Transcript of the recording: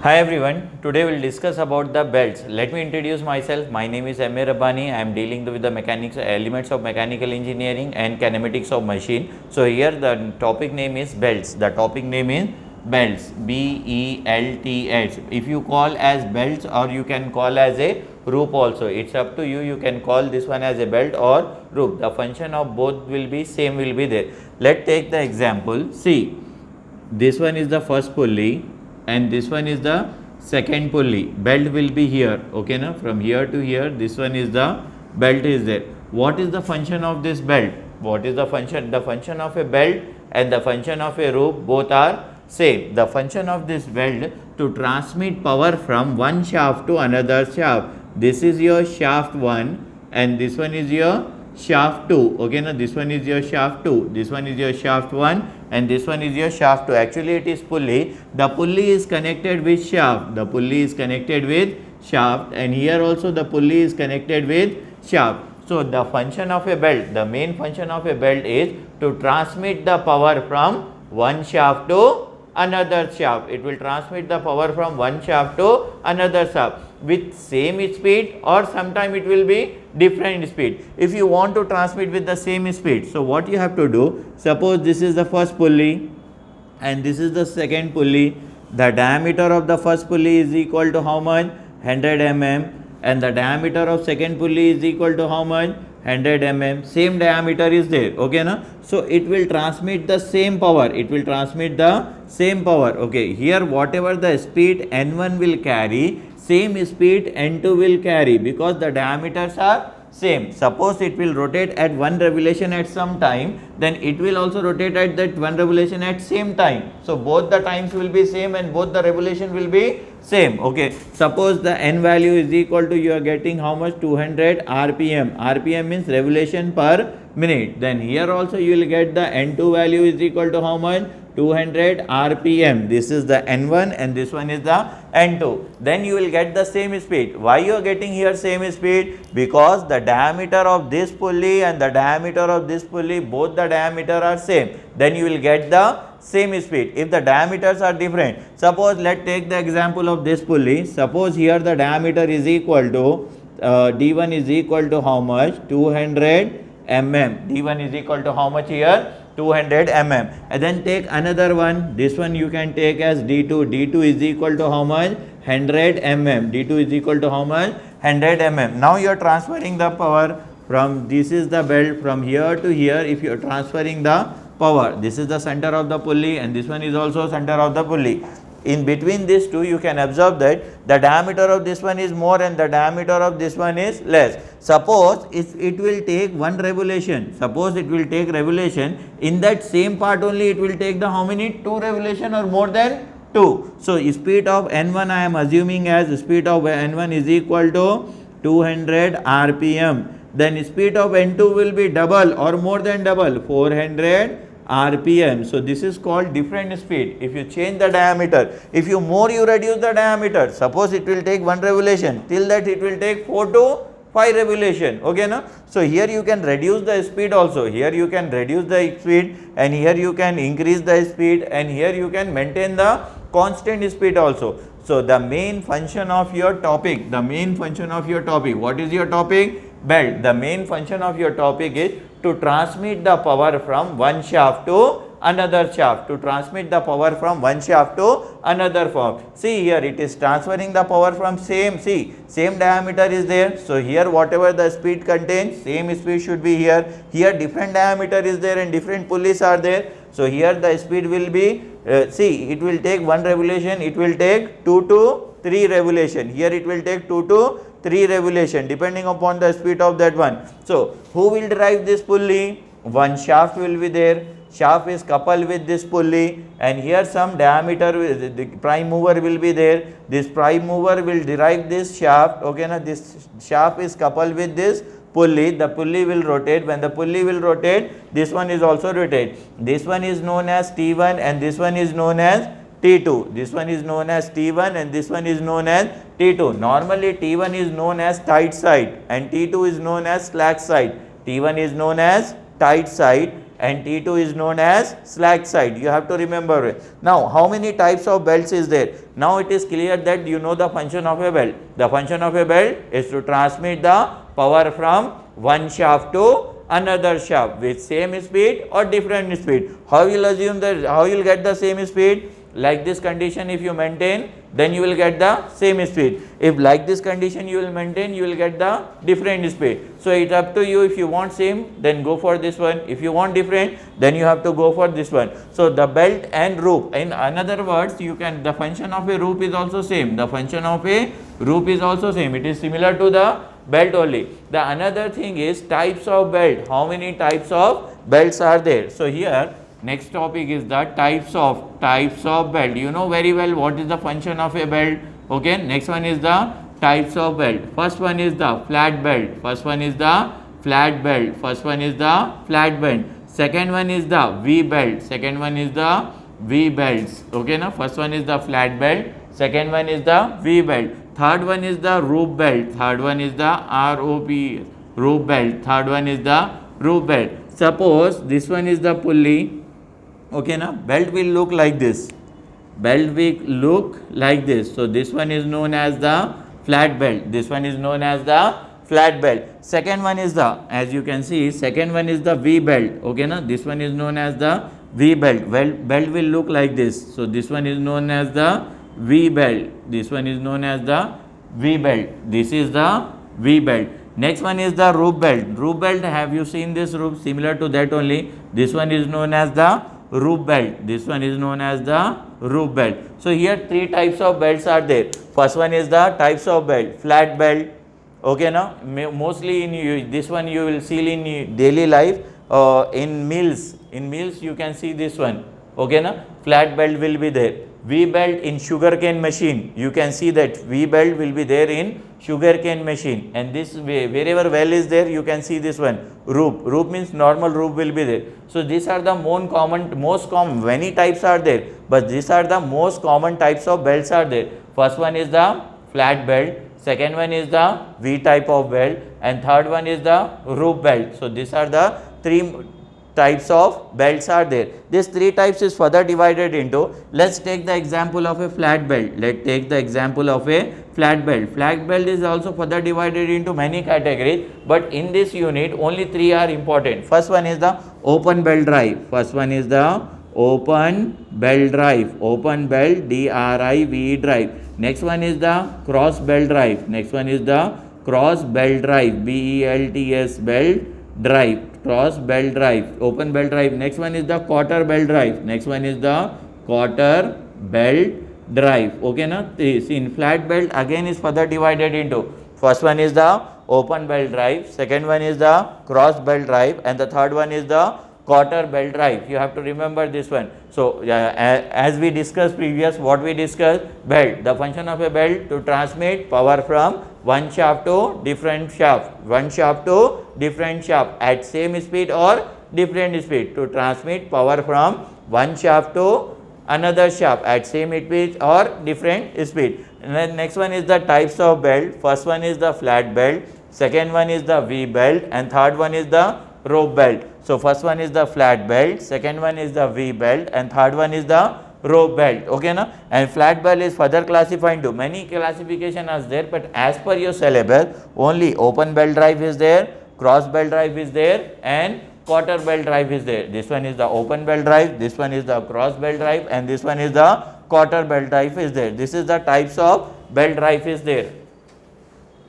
Hi everyone, today we will discuss about the belts. Let me introduce myself. My name is M.A. Rabbani. I am dealing with the mechanics elements of mechanical engineering and kinematics of machine. So here the topic name is belts. The topic name is belts, B-E-L-T-S. If you call as belts or you can call as a rope also. It's up to you. You can call this one as a belt or rope. The function of both will be same will be there. Let's take the example. See, this one is the first pulley and this one is the second pulley. Belt will be here, okay na, from here to here. This one is the belt is there. What is the function of this belt? What is the function? The function of a belt and the function of a rope both are same. The function of this belt to transmit power from one shaft to another shaft. This is your shaft 1 and this one is your shaft 2, okay na, this one is your shaft 2, this one is your shaft 1 and this one is your shaft 2. Actually it is pulley. The pulley is connected with shaft, the pulley is connected with shaft, and here also the pulley is connected with shaft. So the function of a belt, the main function of a belt is to transmit the power from one shaft to another shaft. It will transmit the power from one shaft to another shaft with same speed, or sometime it will be different speed. If you want to transmit with the same speed, so what you have to do, suppose this is the first pulley and this is the second pulley. The diameter of the first pulley is equal to how much? 100 mm, and the diameter of second pulley is equal to how much? 100 mm. Same diameter is there, okay na? So it will transmit the same power, it will transmit the same power. Okay, here whatever the speed N1 will carry, same speed N2 will carry, because the diameters are same. Suppose it will rotate at one revolution at some time, then it will also rotate at that one revolution at same time. So both the times will be same and both the revolution will be same. Okay, suppose the N value is equal to, you are getting how much? 200 RPM. RPM means revolution per minute. Then here also you will get the N2 value is equal to how much? 200 RPM. This is the N1 and this one is the N2. Then you will get the same speed. Why you are getting here same speed? Because the diameter of this pulley and the diameter of this pulley, both the diameter are same. Then you will get the same speed. If the diameters are different, suppose let's take the example of this pulley. Suppose here the diameter is equal to D1 is equal to how much? 200 mm. D1 is equal to how much here? 200 mm. And then take another one. This one you can take as D2. D2 is equal to how much? 100 mm. D2 is equal to how much? 100 mm. Now you are transferring the power from, this is the belt, from here to here. If you are transferring the power, this is the center of the pulley and this one is also center of the pulley. In between these two, you can observe that the diameter of this one is more and the diameter of this one is less. Suppose it will take one revolution, suppose it will take revolution, in that same part only it will take the how many? 2 revolution or more than 2. So speed of N1 I am assuming as speed of N1 is equal to 200 RPM. Then speed of N2 will be double or more than double, 400 RPM. So this is called different speed. If you change the diameter, if you more you reduce the diameter, suppose it will take one revolution, till that it will take 4 to 5 revolution, okay na? So here you can reduce the speed also, here you can reduce the speed and here you can increase the speed and here you can maintain the constant speed also. So the main function of your topic, the main function of your topic, what is your topic? Belt. The main function of your topic is to transmit the power from one shaft to another shaft, to transmit the power from one shaft to another form. See here it is transferring the power from same, see same diameter is there. So here whatever the speed contains, same speed should be here. Here different diameter is there and different pulleys are there. So here the speed will be, see it will take one revolution, it will take 2 to 3 revolution. Here it will take 2 to 3 revolution depending upon the speed of that one. So who will drive this pulley? One shaft will be there. Shaft is coupled with this pulley and here some diameter, the prime mover will be there. This prime mover will drive this shaft, okay na? This shaft is coupled with this pulley. The pulley will rotate. When the pulley will rotate, this one is also rotate. This one is known as T1 and this one is known as T2. This one is known as T1 and this one is known as T2. Normally T1 is known as tight side and T2 is known as slack side. T1 is known as tight side and T2 is known as slack side. You have to remember it. Now, how many types of belts is there? Now it is clear that you know the function of a belt. The function of a belt is to transmit the power from one shaft to another shaft with same speed or different speed. How you will assume that, how you will get the same speed? Like this condition if you maintain, then you will get the same speed. If like this condition you will maintain, you will get the different speed. So it's up to you. If you want same, then go for this one. If you want different, then you have to go for this one. So the belt and rope, in another words, you can, the function of a rope is also same. The function of a rope is also same. It is similar to the belt only. The another thing is types of belt. How many types of belts are there? So here next topic is the types of belt. You know very well what is the function of a belt. Okay, next one is the types of belt. First one is the flat belt. First one is the flat belt. First one is the flat belt. Second one is the V belt. Second one is the V belts. Okay, now first one is the flat belt. Second one is the V belt. Third one is the rope belt. Third one is the ROP, rope belt. Third one is the rope belt. Suppose this one is the pulley. Okay, now belt will look like this. Belt will look like this. So this one is known as the flat belt. This one is known as the flat belt. Second one is the, as you can see, second one is the V belt. Okay, now this one is known as the V belt. Well, belt will look like this. So this one is known as the V belt. This one is known as the V belt. This is the V belt. Next one is the rope belt. Rope belt, have you seen this rope? Similar to that only. This one is known as the rope belt. This one is known as the rope belt. So here three types of belts are there. First one is the types of belt. Flat belt. Okay, now mostly in this one you will see in daily life. In mills you can see this one. Okay, now flat belt will be there. V belt in sugarcane machine, you can see that V belt will be there in sugarcane machine, and this wherever well is there you can see this one rope means normal rope will be there. So these are the most common, many types are there, but these are the most common types of belts are there. First one is the flat belt, second one is the V type of belt, and third one is the rope belt. So these are the three types of belts are there. These three types is further divided into, let's take the example of a flat belt. Let's take the example of a flat belt. Flat belt is also further divided into many categories, but in this unit only three are important. First one is the open belt drive. First one is the open belt drive. Open belt, DRIVE drive. Next one is the cross belt drive. Next one is the cross belt drive, BELTS belt drive. Cross belt drive, open belt drive. Next one is the quarter belt drive. Next one is the quarter belt drive. Okay, now this in flat belt again is further divided into, first one is the open belt drive, second one is the cross belt drive, and the third one is the quarter belt drive. You have to remember this one. So as we discussed previous, what we discussed, belt, the function of a belt to transmit power from one shaft to different shaft, one shaft to different shaft at same speed or different speed, to transmit power from one shaft to another shaft at same speed or different speed. And then next one is the types of belt. First one is the flat belt, second one is the V belt, and third one is the rope belt. So first one is the flat belt, second one is the V belt, and third one is the rope belt. Okay, na? And flat belt is further classified into many classification are there, but as per your syllabus only open belt drive is there, cross belt drive is there, and quarter belt drive is there. This one is the open belt drive, this one is the cross belt drive, and this one is the quarter belt drive is there. This is the types of belt drive is there.